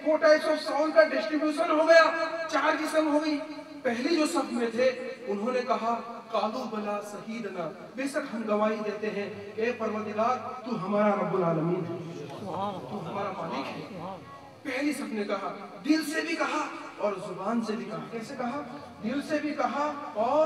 कोटाइस of Saul का distribution हो गया, 4 किस्म हो गई। पहली जो सफ में थे उन्होंने कहा कालू बला शहीदना, बेशक हम गवाही देते हैं ए परवरदिगार तू हमारा रब्बुल आलमीन है, तू हमारा मालिक है। पहली सफ ने कहा, दिल से भी कहा और जुबान से भी कहा। कैसे कहा? दिल से भी कहा और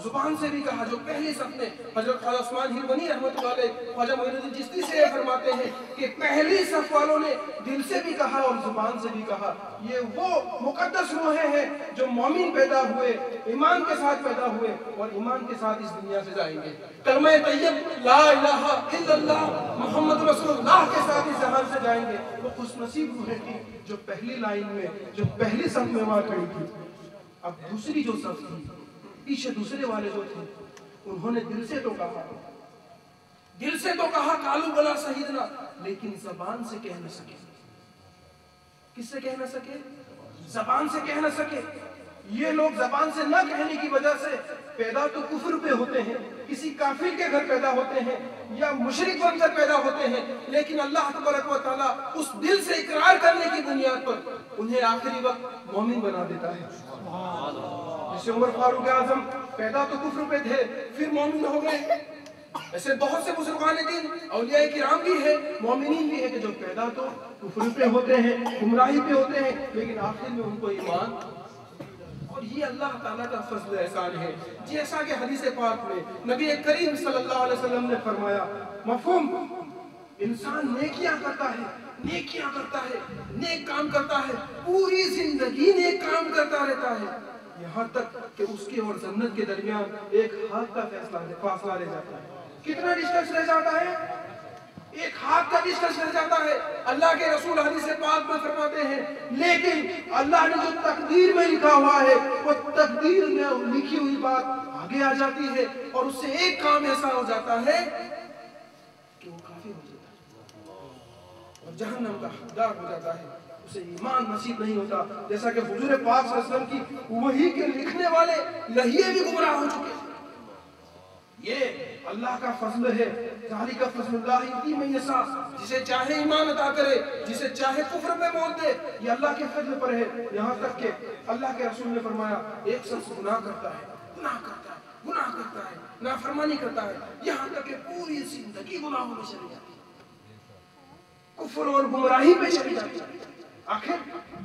जुबान से भी कहा। जो पहली सफ ने हजरत ख्वाजा उस्मान हिरवनी रहमतुल्लाह अलैह, ख्वाजा मोइनुद्दीन चिश्ती से फरमाते हैं कि पहली सफ वालों ने दिल से भी कहा और जुबान से भी कहा। ये वो मुकद्दस रूहें हैं जो मोमिन पैदा हुए, ईमान के साथ पैदा हुए और ईमान के साथ इस दुनिया से जाएंगे। कलमा तैयब ला इलाहा इल्लल्लाह मुहम्मद रसूलुल्लाह के साथ इस जहान से जाएंगे। वो खुशनसीब रूहें थी जो पहली लाइन में, जो पहली सफ में वहां खड़ी थी। अब दूसरी जो सफ थी, पीछे दूसरे वाले जो थे, उन्होंने दिल से तो कहा, दिल से तो कहा कालू बला शहीदना, लेकिन जबान से कह न सके। किससे कह न सके? जबान से कह न सके। ये लोग जबान से न कहने की वजह से पैदा तो कुफ्र पे होते हैं, किसी काफिर के घर पैदा होते हैं या मुशरिक बनकर पैदा होते हैं, लेकिन अल्लाह तबारक व तआला उस दिल से इकरार करने की बुनियाद पर उन्हें आखिरी वक्त मोमिन बना देता है। जैसे उमर फारूक आजम पैदा तो कुफ्र पे थे, फिर मोमिन हो गए। ऐसे बहुत से बुजुर्गान दीन औलिया किराम भी है, मोमिनीन भी है कि जो पैदा तो कुफ्र पे होते हैं, गुमराही पे होते हैं, लेकिन आखिर में उनको ईमान। और ये अल्लाह ताला का फजल एहसान है। जैसा कि हदीस पाक में नबी करीम सल्लल्लाहु अलैहि वसल्लम ने फरमाया, मफहूम इंसान नेकियां करता है, नेकियां करता है, नेक काम करता है, पूरी जिंदगी नेक काम करता रहता है, यहाँ तक कि उसके और जन्नत के दरमियान एक हाथ का फासला रह जाता है। कितना डिस्टेंस रह जाता है? एक हाथ का डिस्टेंस रह जाता है। अल्लाह के रसूल हदीस पाक में फरमाते हैं, लेकिन अल्लाह ने जो तकदीर में लिखा हुआ है, वो तकदीर में लिखी हुई बात आगे आ जाती है और उससे एक काम ऐसा हो जाता है कि वो काफिर हो जाता है और जहन्नम का हकदार हो जाता है, उसे ईमान नसीब नहीं होता। जैसा कि हुजूर पाक सल्लल्लाहु अलैहि वसल्लम की वही के लिखने वाले लहिए भी गुमराह हो चुके। ये अल्लाह का फजल है। ज़ालिका फज़लुल्लाह युती मन यशा, जिसे चाहे ईमान अता करे, जिसे चाहे कुफ्र में मोल दे, ये अल्लाह के फजल पर है। यहाँ तक कि अल्लाह के रसूल ने फरमाया, एक शख्स गुनाह करता है, गुनाह करता है, गुनाह करता है, नाफरमानी करता है, यहाँ तक कि पूरी जिंदगी गुनाहों में चली जाती है, कुफ्र और गुमराही पे चली जाती है। आखिर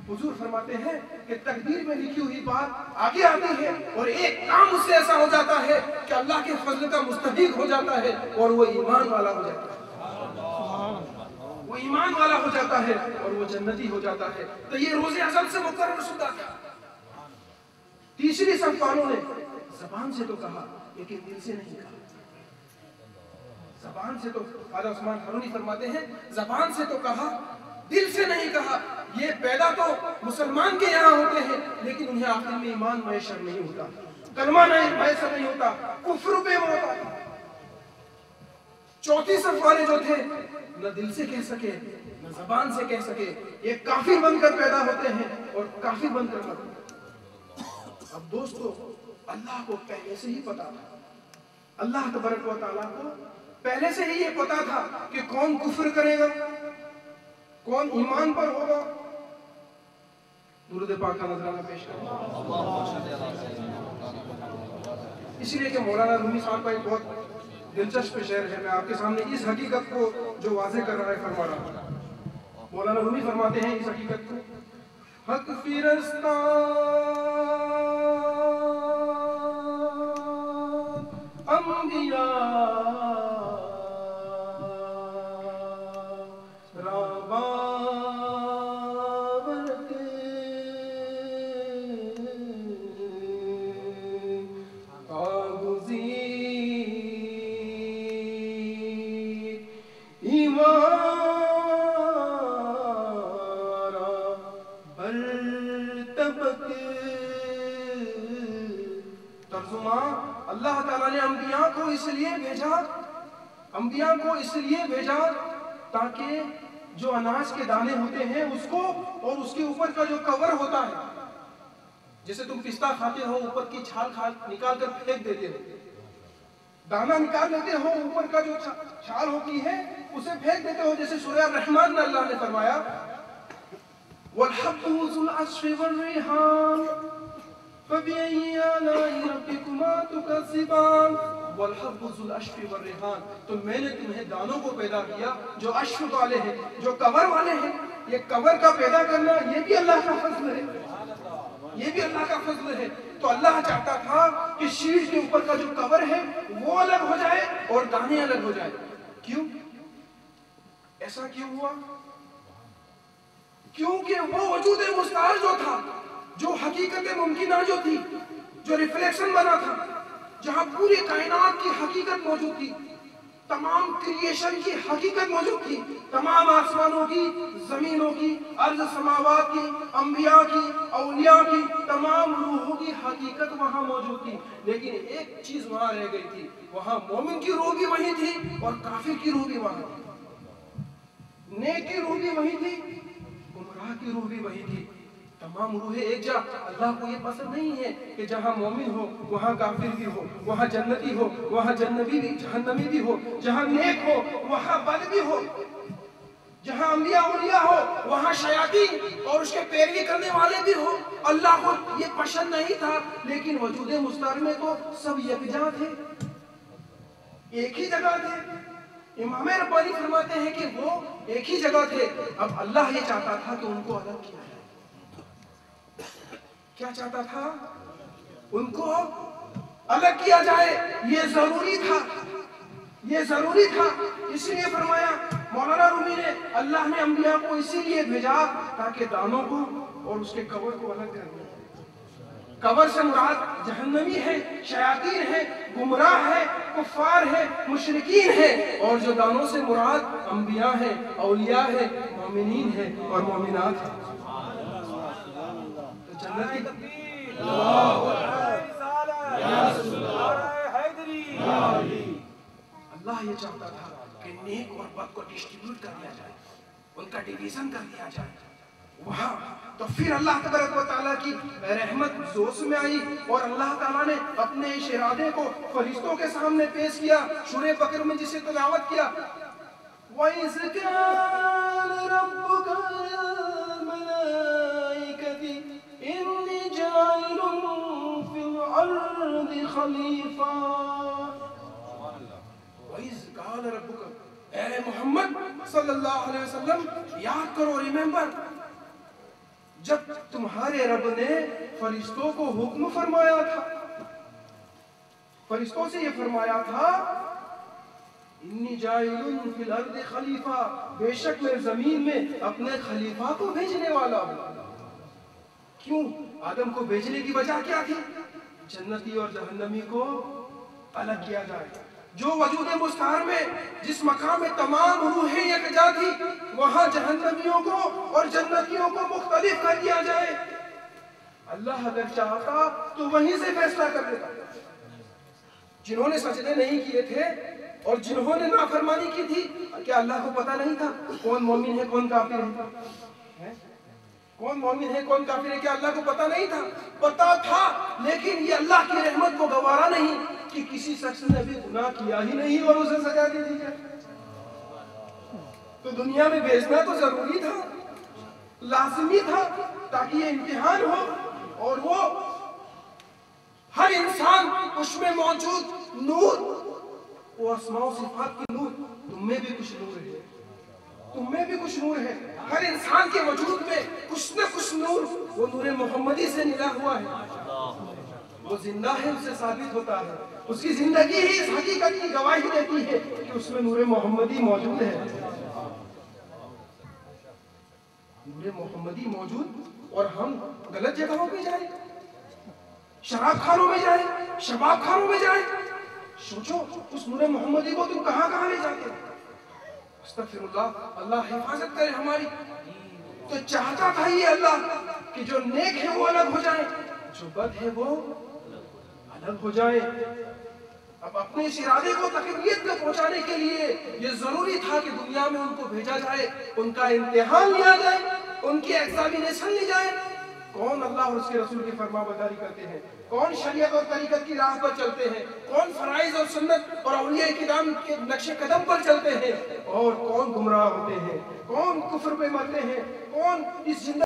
हुजूर फरमाते हैं कि तकदीर में लिखी हुई बात आगे आती है और एक काम उससे ऐसा हो जाता है कि अल्लाह के फजल का मुस्तहिक हो जाता है और वो ईमान वाला हो जाता है, वो ईमान वाला हो जाता है और वो जन्नती हो जाता है। तो ये रोज़े अज़ल से मुकर्रर शुदा था। तीसरी सफ वालों ने ज़बान से तो कहा लेकिन दिल से नहीं कहा। ज़बान से तो ख्वाजा उस्मान हारूनी फरमाते हैं, ज़बान से तो कहा, दिल से नहीं कहा। ये पैदा तो मुसलमान के यहाँ होते हैं, लेकिन उन्हें आखिर में ईमान मैसर नहीं होता, कलमा नहीं मैसर नहीं होता, कुफ्र पे होता। चौथी सफ वाले जो थे, न दिल से कह सके न जबान से कह सके, ये काफिर बनकर पैदा होते हैं और काफिर बनकर मरते हैं। अब दोस्तों, अल्लाह को पहले से ही पता था, अल्लाह तबारक व तआला को पहले से ही ये पता था कि कौन कुफ्र करेगा, कौन ईमान पर होगा। दुरूद पाक का नजराना पेश करें। इसलिए कि मौलाना रूमी साहब का एक बहुत दिलचस्प शेर है, मैं आपके सामने इस हकीकत को जो वाज़ेह कर रहा है फरमा रहा हूं। मौलाना रूमी फरमाते हैं इस हकीकत को, हक फिरस्ता अंबिया अल्लाह ताला ने अंबिया को इसलिए भेजा ताकि जो अनाज के दाने होते हैं उसको और उसके ऊपर का जो कवर होता है, जैसे तुम पिस्ता खाते हो, ऊपर की छाल निकाल कर फेंक देते हो, दाना निकाल लेते हो, ऊपर का जो छाल होती है उसे फेंक देते हो। जैसे सूरह रहमान में अल्लाह ने फरमाया, والحب ذو العصف والریحان فبأي آلاء ربكما تكذبان والحب ذو العصف والریحان، تو میں نے تمہیں دانوں کو پیدا کیا جو عشف والے ہیں، جو کور والے ہیں۔ یہ کور کا پیدا کرنا یہ بھی اللہ کا فضل ہے، یہ بھی اللہ کا فضل ہے۔ تو اللہ چاہتا تھا کہ شیش کے اوپر کا جو کور ہے وہ الگ ہو جائے اور دانے الگ ہو جائے۔ کیوں ایسا کیوں ہوا؟ کیونکہ وہ وجود مستعار جو تھا، جو حقیقت ممکنہ جو تھی، جو ریفلیکشن بنا تھا، جہاں پوری کائنات کی حقیقت موجود تھی، تمام کریشن کی حقیقت موجود تھی، تمام آسمانوں کی، زمینوں کی، ارض سماوات کی، انبیاء کی، اولیاء کی، تمام روحوں کی حقیقت وہاں موجود تھی۔ لیکن ایک چیز وہاں رہ گئی تھی، وہاں مومن کی روح بھی وہیں تھی اور کافر کی روح بھی وہاں تھی، نیک کی روح بھی وہیں تھی، گمراہ کی روح بھی وہیں تھی۔ تمام روحیں ایک جا۔ اللہ کو یہ پسند نہیں ہے کہ جہاں مومن ہو وہاں کافر بھی ہو، وہاں جنتی ہو وہاں جہنمی بھی ہو، جہاں نیک ہو وہاں بد بھی ہو، جہاں انبیاء اولیاء ہو وہاں شیاطین اور اس کے پیروی کرنے والے بھی ہو۔ اللہ کو یہ پسند نہیں تھا، لیکن وجود مستعار میں تو سب یکجا تھے، ایک ہی جگہ تھے۔ امام ربانی فرماتے ہیں کہ وہ ایک ہی جگہ تھے۔ اب اللہ یہ چاہتا تھا کہ ان کو الگ کیا جائے۔ کیا چاہتا تھا؟ ان کو الگ کیا جائے۔ یہ ضروری تھا، یہ ضروری تھا۔ اسی لیے فرمایا مولانا رومی نے، اللہ نے انبیاء کو اسی لیے بھیجا تاکہ دانوں کو اور اس کے کور کو الگ کر دیا۔ کور سے مراد جہنمی ہے، شیاطین ہے، گمراہ ہے، کفار ہے، مشرکین ہے، اور جو دانوں سے مراد انبیاء ہیں، اولیاء ہیں، مومنین ہیں اور مومنات ہیں۔ تو جنتی اللہ یہ چاہتا تھا کہ نیک اور بد کو ڈسٹریبیوٹ کر دیا جائے، ان کا ڈیویژن کر دیا جائے وہاں۔ تو پھر اللہ تبارک و تعالیٰ کی رحمت جوش میں آئی اور اللہ تعالیٰ نے اپنے اس ارادے کو فرشتوں کے سامنے پیش کیا۔ سورہ بقرہ میں جسے تلاوت کیا، وَإِذْ قَالَ رَبُّكَ لِلْمَلَائِكَةِ إِنِّي جَاعِلٌ فِي الْأَرْضِ خَلِيفَةً۔ وَإِذْ قَالَ رَبُّكَ، اے محمد صلی اللہ علیہ وسلم یاد کرو، ریممبر، جب تمہارے رب نے فرشتوں کو حکم فرمایا تھا، فرشتوں سے یہ فرمایا تھا انی جاعل فی الارض خلیفہ، بے شک میں زمین میں اپنے خلیفہ کو بھیجنے والا ہوں۔ کیوں؟ آدم کو بھیجنے کی وجہ کیا تھی؟ جنتی اور جہنمی کو الگ کیا جائے۔ جو وجود مستعار میں جس مقام میں تمام روحیں یکجا تھی، وہاں جہنمیوں کو اور جنتیوں کو مختلف کر دیا جائے۔ اللہ اگر چاہتا تو وہیں سے فیصلہ کر دیتا۔ جنہوں نے سجدے نہیں کیے تھے اور جنہوں نے نافرمانی کی تھی، کیا اللہ کو پتہ نہیں تھا کون مومن ہے کون کافر ہے؟ کون مومن ہے کون کافر ہے؟ کیا اللہ کو پتہ نہیں تھا؟ پتہ تھا، لیکن یہ اللہ کی رحمت کو گوارا نہیں کہ کسی شخص نے بھی گناہ کیا ہی نہیں اور اسے سزا دے دی جائے۔ تو دنیا میں بھیجنا تو ضروری تھا، لازمی تھا، تاکہ یہ امتحان ہو اور وہ ہر انسان اس میں موجود نور، وہ اسماء و صفات کی نور، تم میں بھی کچھ نور ہے، تم میں بھی کچھ نور ہے۔ ہر انسان کے وجود میں کچھ نہ کچھ نور، وہ نور محمدی سے نکلا ہوا ہے، وہ زندہ ہے، اس سے ثابت ہوتا ہے۔ اس کی زندگی ہی اس حقیقت کی گواہی دیتی ہے کہ اس میں نور محمدی موجود ہے، نور محمدی موجود۔ اور ہم غلط جگہوں پہ جائیں، شراب خانوں میں جائیں، شباب خانوں میں جائیں، سوچو اس نور محمدی کو تم کہاں کہاں لے جاتے ہو؟ استغفر اللہ، اللہ حفاظت کرے ہماری۔ تو چاہتا تھا یہ اللہ کہ جو نیک ہے وہ الگ ہو جائیں، جو بد ہے وہ الگ ہو جائیں۔ اب اپنے اس ارادے کو تکمیل تک پہنچانے کے لیے یہ ضروری تھا کہ دنیا میں ان کو بھیجا جائے، ان کا امتحان لیا جائے، ان کی ایگزامینیشن لی جائے۔ کون اللہ اور اس کے رسول کی فرما برداری کرتے ہیں، کون شریعت اور طریقت کی راہ پر چلتے ہیں، کون فرائض اور سنت اور اولیاء کرام کے نقش قدم پر چلتے ہیں، اور کون گمراہ ہوتے ہیں، کون کفر پہ مرتے ہیں، کون اس زندگی